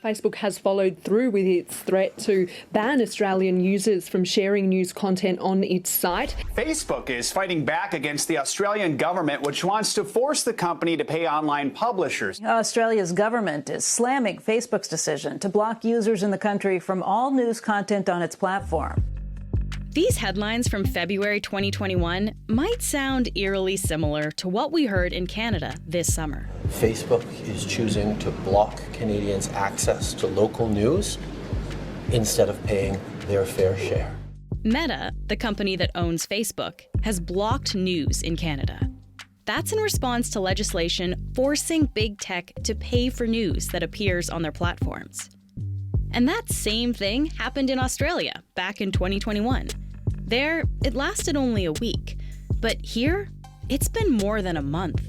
Facebook has followed through with its threat to ban Australian users from sharing news content on its site. Facebook is fighting back against the Australian government, which wants to force the company to pay online publishers. Australia's government is slamming Facebook's decision to block users in the country from all news content on its platform. These headlines from February 2021 might sound eerily similar to what we heard in Canada this summer. Facebook is choosing to block Canadians' access to local news instead of paying their fair share. Meta, the company that owns Facebook, has blocked news in Canada. That's in response to legislation forcing big tech to pay for news that appears on their platforms. And that same thing happened in Australia back in 2021. There, it lasted only a week, but here, it's been more than a month.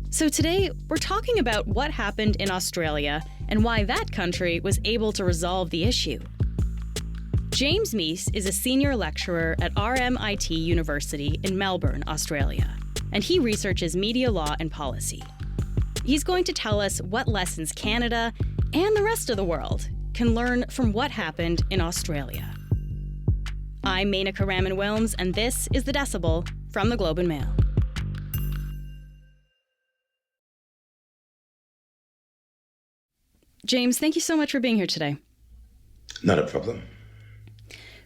So today, we're talking about what happened in Australia and why that country was able to resolve the issue. James Meese is a senior lecturer at RMIT University in Melbourne, Australia, and he researches media law and policy. He's going to tell us what lessons Canada and the rest of the world can learn from what happened in Australia. I'm Menaka Raman-Wilms, and this is The Decibel from the Globe and Mail. James, thank you so much for being here today. Not a problem.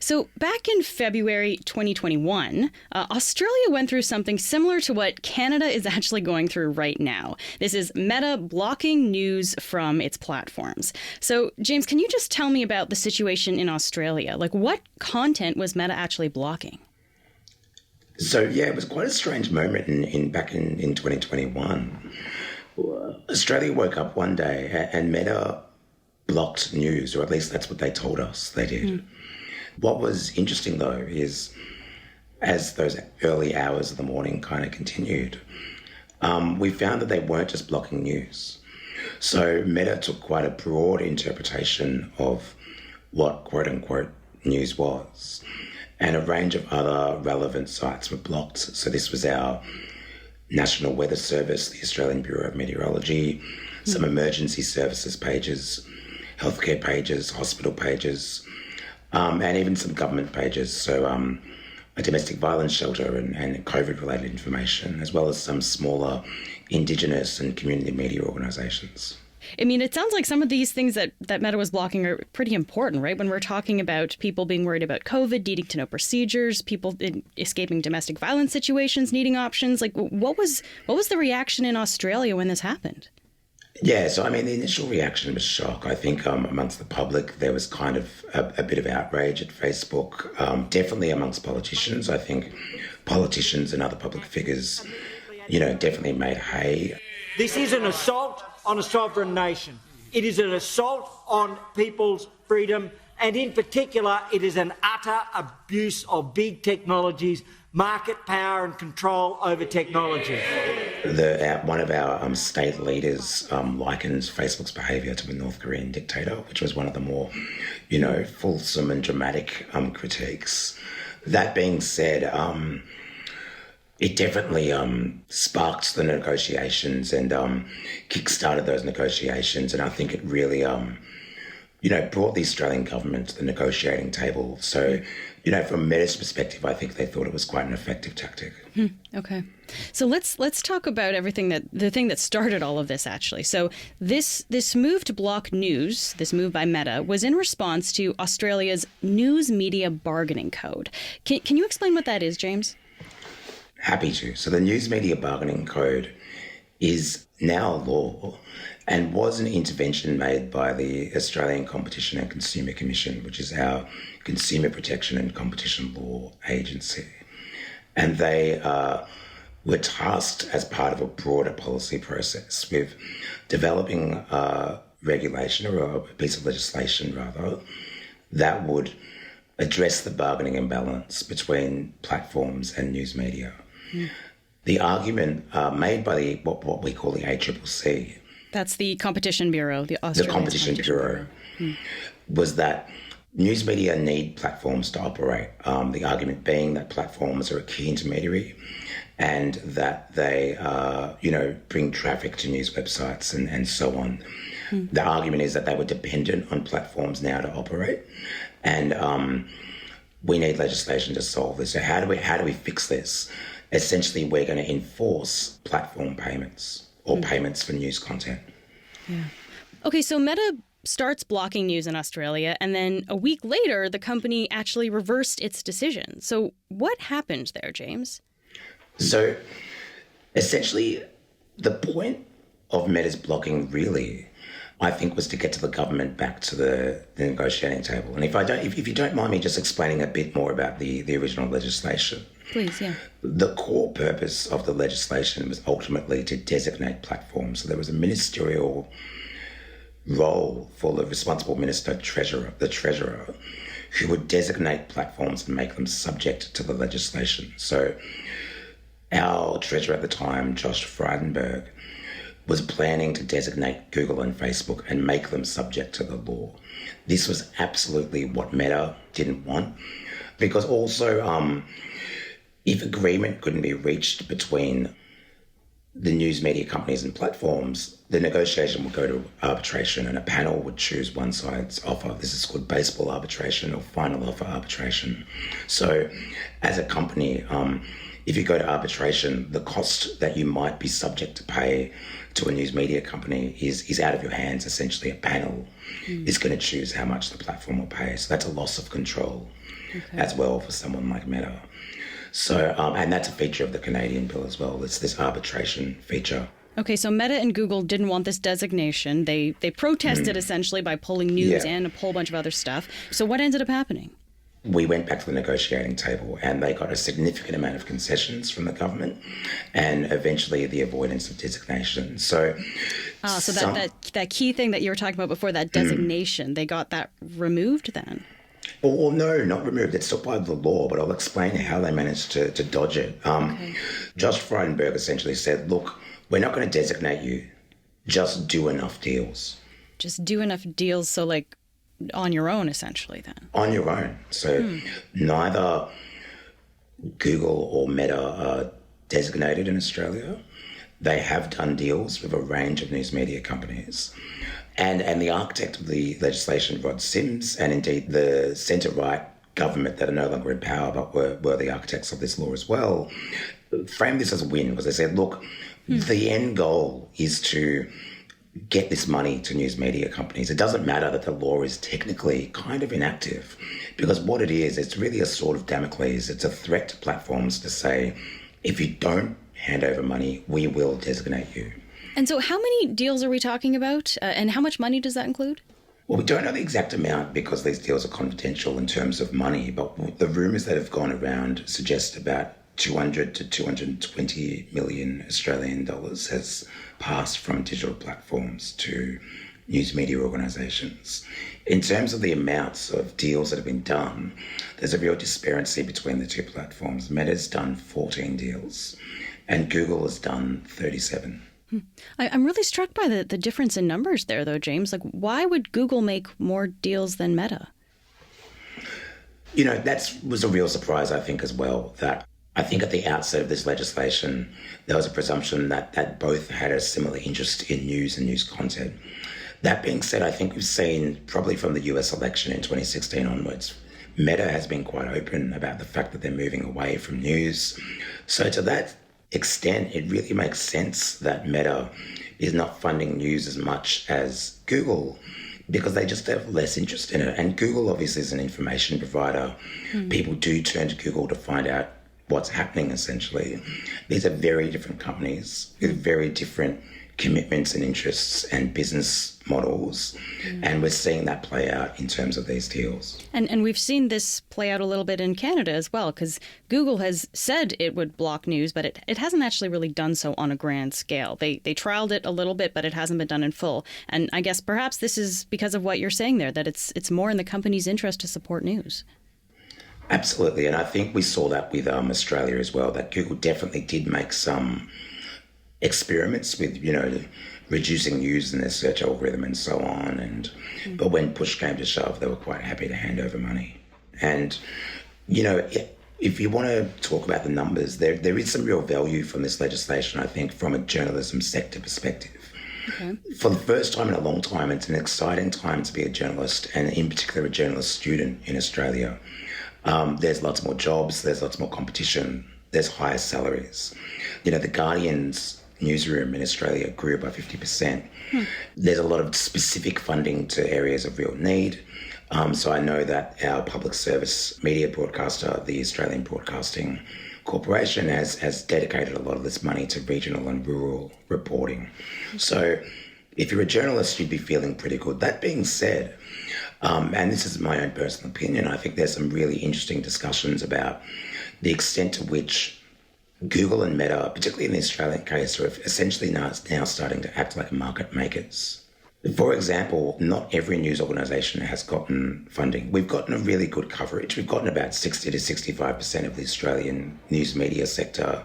So back in February 2021, Australia went through something similar to what Canada is actually going through right now. This is Meta blocking news from its platforms. So, James, can you just tell me about the situation in Australia? Like, what content was Meta actually blocking? So, yeah, it was quite a strange moment back in 2021. Australia woke up one day and Meta blocked news, or at least that's what they told us they did. What was interesting, though, is as those early hours of the morning kind of continued, we found that they weren't just blocking news. So Meta took quite a broad interpretation of what quote-unquote news was, and a range of other relevant sites were blocked. So this was our National Weather Service, the Australian Bureau of Meteorology, some emergency services pages, healthcare pages, hospital pages, and even some government pages, so a domestic violence shelter and COVID-related information, as well as some smaller Indigenous and community media organisations. I mean, it sounds like some of these things that Meta was blocking are pretty important, right? When we're talking about people being worried about COVID, needing to know procedures, people escaping domestic violence situations, needing options. Like, what was the reaction in Australia when this happened? Yeah, so I mean, the initial reaction was shock. I think amongst the public, there was kind of a bit of outrage at Facebook, definitely amongst politicians. I think politicians and other public figures, definitely made hay. This is an assault on a sovereign nation. It is an assault on people's freedom, and in particular, it is an utter abuse of big technologies, market power and control over technology. One of our state leaders likens Facebook's behaviour to a North Korean dictator, which was one of the more, fulsome and dramatic critiques. That being said, it definitely sparked the negotiations and kick-started those negotiations, and I think it really, brought the Australian government to the negotiating table. So, from Meta's perspective, I think they thought it was quite an effective tactic. Okay. So let's talk about the thing that started all of this, actually. So this move to block news, this move by Meta, was in response to Australia's News Media Bargaining Code. Can you explain what that is, James? Happy to. So the News Media Bargaining Code is now law and was an intervention made by the Australian Competition and Consumer Commission, which is our consumer protection and competition law agency. And they were tasked as part of a broader policy process with developing regulation, or a piece of legislation rather, that would address the bargaining imbalance between platforms and news media. The argument made by what we call the ACCC, that's the Competition Bureau, the Australian Competition Bureau, was that news media need platforms to operate. The argument being that platforms are a key intermediary and that they, bring traffic to news websites and so on. The argument is that they were dependent on platforms now to operate, and we need legislation to solve this. So how do we fix this? Essentially, we're going to enforce platform payments or payments for news content. Yeah. Okay, so Meta starts blocking news in Australia, and then a week later, the company actually reversed its decision. So what happened there, James? So essentially, the point of Meta's blocking really, I think, was to get to the government back to the negotiating table. And if you don't mind me just explaining a bit more about the original legislation. Please, yeah. The core purpose of the legislation was ultimately to designate platforms. So there was a ministerial role for the responsible minister, the treasurer, who would designate platforms and make them subject to the legislation. So our treasurer at the time, Josh Frydenberg, was planning to designate Google and Facebook and make them subject to the law. This was absolutely what Meta didn't want, because also if agreement couldn't be reached between the news media companies and platforms, the negotiation would go to arbitration and a panel would choose one side's offer. This is called baseball arbitration or final offer arbitration. So as a company, if you go to arbitration, the cost that you might be subject to pay to a news media company is out of your hands. Essentially, a panel is going to choose how much the platform will pay. So that's a loss of control as well for someone like Meta. So, and that's a feature of the Canadian bill as well. It's this arbitration feature. Okay, so Meta and Google didn't want this designation. They protested essentially by pulling news and a whole bunch of other stuff. So what ended up happening? We went back to the negotiating table and they got a significant amount of concessions from the government and eventually the avoidance of designation. So that key thing that you were talking about before, that designation, they got that removed then? Well, no, not removed. It's still part of the law, but I'll explain how they managed to dodge it. Josh Frydenberg essentially said, look, we're not going to designate you. Just do enough deals. Just do enough deals, so like on your own, essentially, then? On your own. So neither Google or Meta are designated in Australia. They have done deals with a range of news media companies. And the architect of the legislation, Rod Sims, and indeed the centre-right government that are no longer in power but were the architects of this law as well, framed this as a win because they said, look, the end goal is to get this money to news media companies. It doesn't matter that the law is technically kind of inactive because what it is, it's really a sword of Damocles. It's a threat to platforms to say, if you don't hand over money, we will designate you. And so how many deals are we talking about? And how much money does that include? Well, we don't know the exact amount because these deals are confidential in terms of money, but the rumours that have gone around suggest about 200 to 220 million Australian dollars has passed from digital platforms to news media organisations. In terms of the amounts of deals that have been done, there's a real disparity between the two platforms. Meta's done 14 deals and Google has done 37. I'm really struck by the difference in numbers there, though, James. Like, why would Google make more deals than Meta? You know, that was a real surprise, I think, as well, that I think at the outset of this legislation, there was a presumption that both had a similar interest in news and news content. That being said, I think we've seen, probably from the US election in 2016 onwards, Meta has been quite open about the fact that they're moving away from news. So to that extent, it really makes sense that Meta is not funding news as much as Google because they just have less interest in it. And Google obviously is an information provider. People do turn to Google to find out what's happening, essentially. These are very different companies with very different commitments and interests and business models. And we're seeing that play out in terms of these deals. And we've seen this play out a little bit in Canada as well, because Google has said it would block news, but it hasn't actually really done so on a grand scale. They trialed it a little bit, but it hasn't been done in full. And I guess perhaps this is because of what you're saying there, that it's more in the company's interest to support news. Absolutely. And I think we saw that with Australia as well, that Google definitely did make some experiments with, reducing news in their search algorithm and so on. But when push came to shove, they were quite happy to hand over money. And, if you want to talk about the numbers, there is some real value from this legislation, I think, from a journalism sector perspective. For the first time in a long time, it's an exciting time to be a journalist, and in particular a journalist student in Australia. There's lots more jobs, there's lots more competition, there's higher salaries. The Guardian's newsroom in Australia grew by 50%. There's a lot of specific funding to areas of real need. So I know that our public service media broadcaster, the Australian Broadcasting Corporation, has dedicated a lot of this money to regional and rural reporting. So if you're a journalist, you'd be feeling pretty good. That being said, and this is my own personal opinion, I think there's some really interesting discussions about the extent to which Google and Meta, particularly in the Australian case, are essentially now starting to act like market makers. For example, not every news organisation has gotten funding. We've gotten a really good coverage. We've gotten about 60 to 65% of the Australian news media sector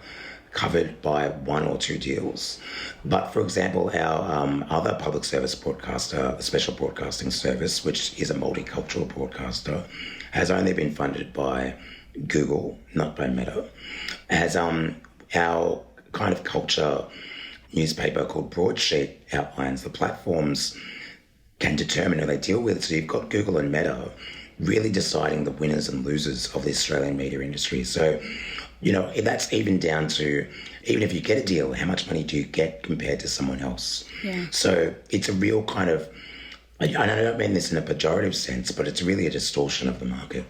covered by one or two deals. But for example, our other public service broadcaster, the Special Broadcasting Service, which is a multicultural broadcaster, has only been funded by Google, not by Meta. As our kind of culture newspaper called Broadsheet outlines, the platforms can determine who they deal with. So you've got Google and Meta really deciding the winners and losers of the Australian media industry. So, that's even down to, even if you get a deal, how much money do you get compared to someone else? Yeah. So it's a real kind of, and I don't mean this in a pejorative sense, but it's really a distortion of the market.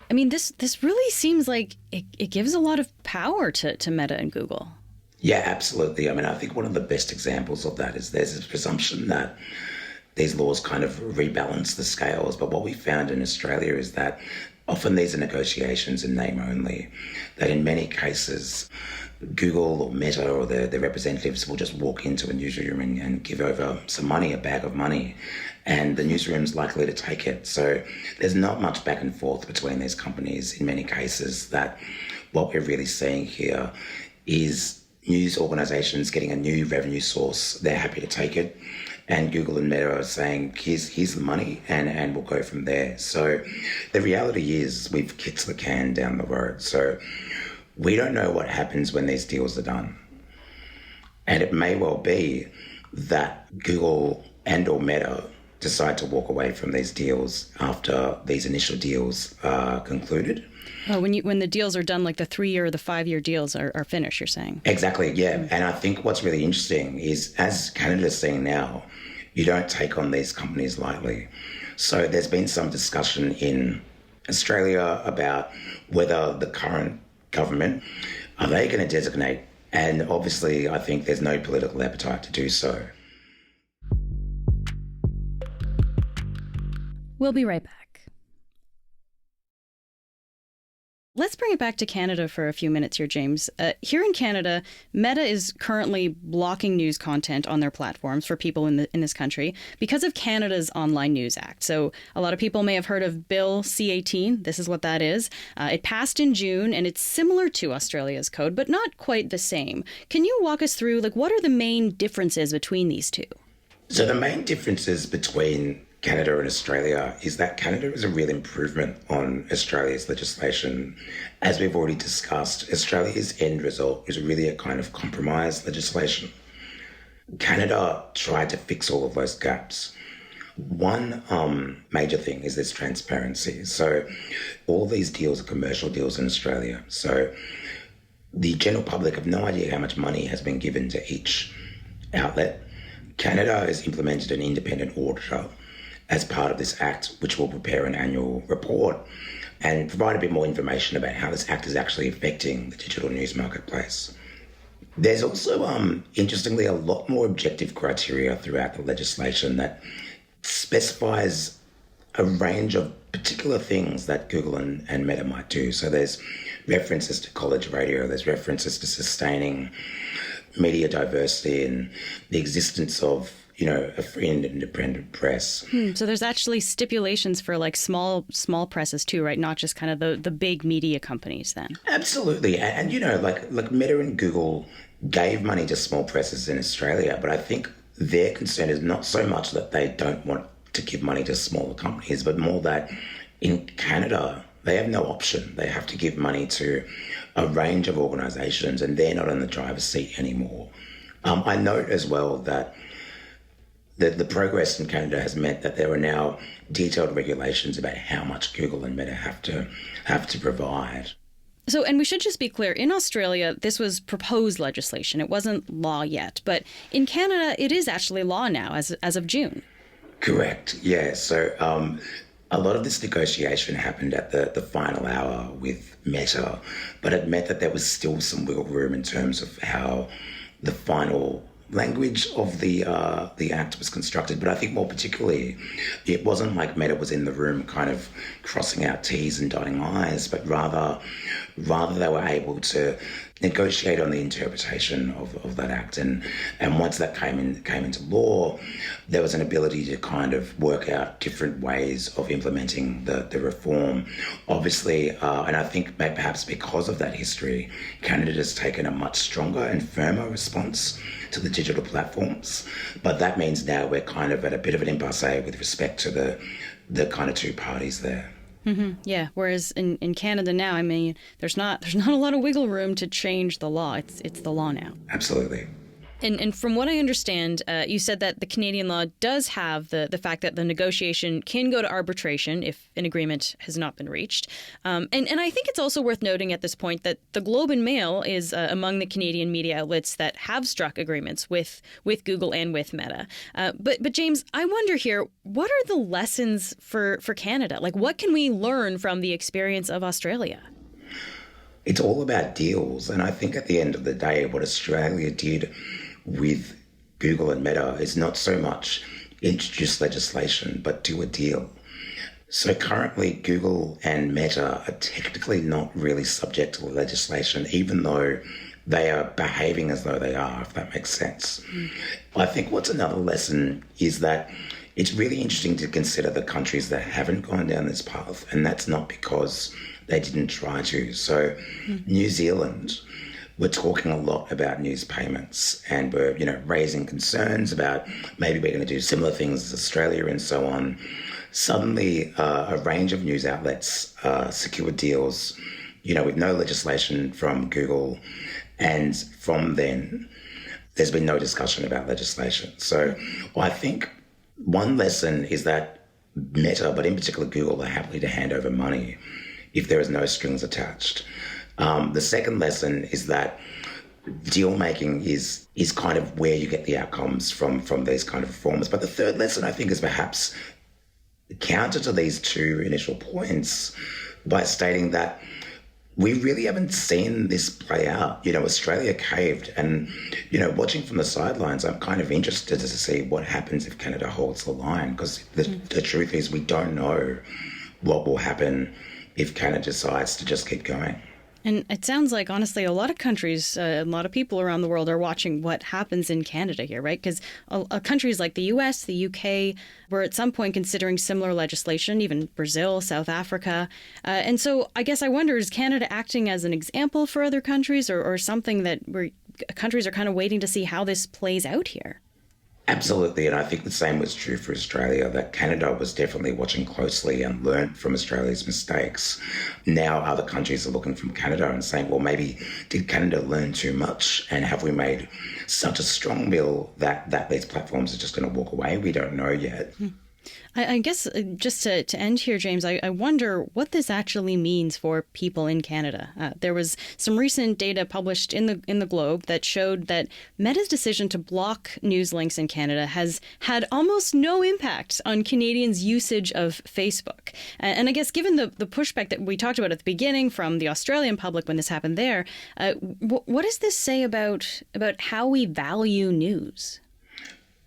I mean, this really seems like it gives a lot of power to Meta and Google. Yeah, absolutely. I mean, I think one of the best examples of that is there's this presumption that these laws kind of rebalance the scales. But what we found in Australia is that often these are negotiations in name only, that in many cases, Google or Meta or their representatives will just walk into a newsroom and give over some money, a bag of money, and the newsroom's likely to take it. So there's not much back and forth between these companies in many cases. That what we're really seeing here is news organisations getting a new revenue source. They're happy to take it. And Google and Meta are saying, here's the money, and we'll go from there. So the reality is we've kicked the can down the road. So we don't know what happens when these deals are done. And it may well be that Google and or Meta decide to walk away from these deals after these initial deals are concluded. Oh, when the deals are done, like the 3-year or the 5-year deals are finished, you're saying? Exactly, yeah. And I think what's really interesting is, as Canada's seeing now, you don't take on these companies lightly. So there's been some discussion in Australia about whether the current government, are they going to designate? And obviously, I think there's no political appetite to do so. We'll be right back. Let's bring it back to Canada for a few minutes here, James. Here in Canada, Meta is currently blocking news content on their platforms for people in this country because of Canada's Online News Act. So a lot of people may have heard of Bill C-18. This is what that is. It passed in June, and it's similar to Australia's code, but not quite the same. Can you walk us through, what are the main differences between these two? So the main differences between Canada and Australia is that Canada is a real improvement on Australia's legislation. As we've already discussed, Australia's end result is really a kind of compromise legislation. Canada tried to fix all of those gaps. One major thing is this transparency. So all these deals are commercial deals in Australia. So the general public have no idea how much money has been given to each outlet. Canada has implemented an independent auditor as part of this act, which will prepare an annual report and provide a bit more information about how this act is actually affecting the digital news marketplace. There's also, interestingly, a lot more objective criteria throughout the legislation that specifies a range of particular things that Google and Meta might do. So there's references to college radio, there's references to sustaining media diversity and the existence of a free and independent press. So there's actually stipulations for small presses too, right? Not just kind of the big media companies then. Absolutely. And like Meta and Google gave money to small presses in Australia, but I think their concern is not so much that they don't want to give money to smaller companies, but more that in Canada, they have no option. They have to give money to a range of organisations and they're not in the driver's seat anymore. I note as well that the progress in Canada has meant that there are now detailed regulations about how much Google and Meta have to provide. So, and we should just be clear, in Australia, this was proposed legislation. It wasn't law yet. But in Canada, it is actually law now as of June. Correct. Yeah. So a lot of this negotiation happened at the final hour with Meta, but it meant that there was still some wiggle room in terms of how the final language of the act was constructed. But I think more particularly, it wasn't like Meta was in the room kind of crossing out T's and dotting I's, but rather they were able to negotiate on the interpretation of that act. And once that came into law, there was an ability to kind of work out different ways of implementing the reform. Obviously, and I think perhaps because of that history, Canada has taken a much stronger and firmer response to the digital platforms. But that means now we're kind of at a bit of an impasse with respect to the kind of two parties there. Mm-hmm. Yeah. Whereas in Canada now, I mean, there's not a lot of wiggle room to change the law. It's the law now. Absolutely. And from what I understand, you said that the Canadian law does have the fact that the negotiation can go to arbitration if an agreement has not been reached. And I think it's also worth noting at this point that the Globe and Mail is among the Canadian media outlets that have struck agreements with Google and with Meta. But James, I wonder here, what are the lessons for Canada? Like, what can we learn from the experience of Australia? It's all about deals. And I think at the end of the day, what Australia did with Google and Meta is not so much introduce legislation, but do a deal. So currently, Google and Meta are technically not really subject to legislation, even though they are behaving as though they are, if that makes sense. I think what's another lesson is that it's really interesting to consider the countries that haven't gone down this path, and that's not because they didn't try to. So New Zealand, we're talking a lot about news payments, and we're, raising concerns about maybe we're going to do similar things as Australia and so on. Suddenly, a range of news outlets secured deals, with no legislation from Google, and from then, there's been no discussion about legislation. So I think one lesson is that Meta, but in particular Google, are happy to hand over money if there is no strings attached. The second lesson is that deal making is kind of where you get the outcomes from these kind of reforms. But the third lesson, I think, is perhaps counter to these two initial points by stating that we really haven't seen this play out. Australia caved, and, watching from the sidelines, I'm kind of interested to see what happens if Canada holds the line, because the truth is we don't know what will happen if Canada decides to just keep going. And it sounds like, honestly, a lot of countries, a lot of people around the world are watching what happens in Canada here, right? Because countries like the US, the UK were at some point considering similar legislation, even Brazil, South Africa. And so I guess I wonder, is Canada acting as an example for other countries or something that countries are kind of waiting to see how this plays out here? Absolutely, and I think the same was true for Australia, that Canada was definitely watching closely and learned from Australia's mistakes. Now other countries are looking from Canada and saying, well, maybe did Canada learn too much, and have we made such a strong bill that these platforms are just going to walk away? We don't know yet. I guess just to end here, James, I wonder what this actually means for people in Canada. There was some recent data published in the Globe that showed that Meta's decision to block news links in Canada has had almost no impact on Canadians' usage of Facebook. And I guess given the pushback that we talked about at the beginning from the Australian public when this happened there, what does this say about how we value news?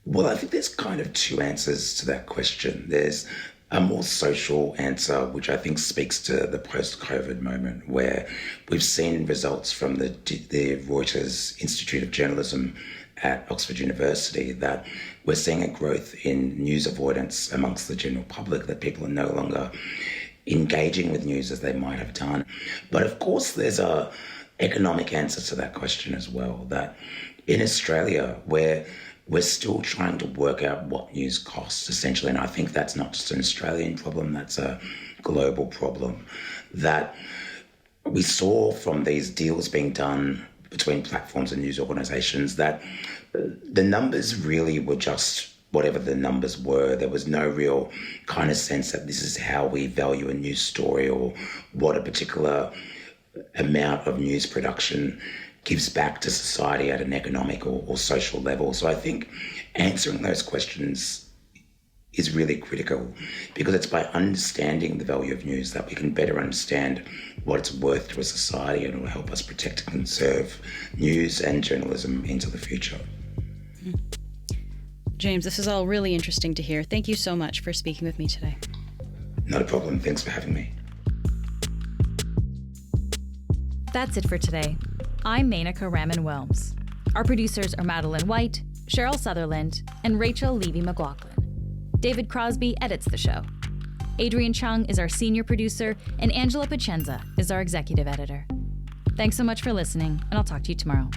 Well, I think there's kind of two answers to that question. There's a more social answer, which I think speaks to the post-COVID moment, where we've seen results from the Reuters Institute of Journalism at Oxford University that we're seeing a growth in news avoidance amongst the general public, that people are no longer engaging with news as they might have done. But of course, there's a economic answer to that question as well, that in Australia, we're still trying to work out what news costs, essentially. And I think that's not just an Australian problem, that's a global problem. That we saw from these deals being done between platforms and news organisations that the numbers really were just whatever the numbers were. There was no real kind of sense that this is how we value a news story or what a particular amount of news production gives back to society at an economic or social level. So I think answering those questions is really critical, because it's by understanding the value of news that we can better understand what it's worth to a society, and it will help us protect and conserve news and journalism into the future. James, this is all really interesting to hear. Thank you so much for speaking with me today. Not a problem. Thanks for having me. That's it for today. I'm Menaka Raman-Wilms. Our producers are Madeline White, Cheryl Sutherland, and Rachel Levy-McLaughlin. David Crosby edits the show. Adrian Chung is our senior producer, and Angela Pacenza is our executive editor. Thanks so much for listening, and I'll talk to you tomorrow.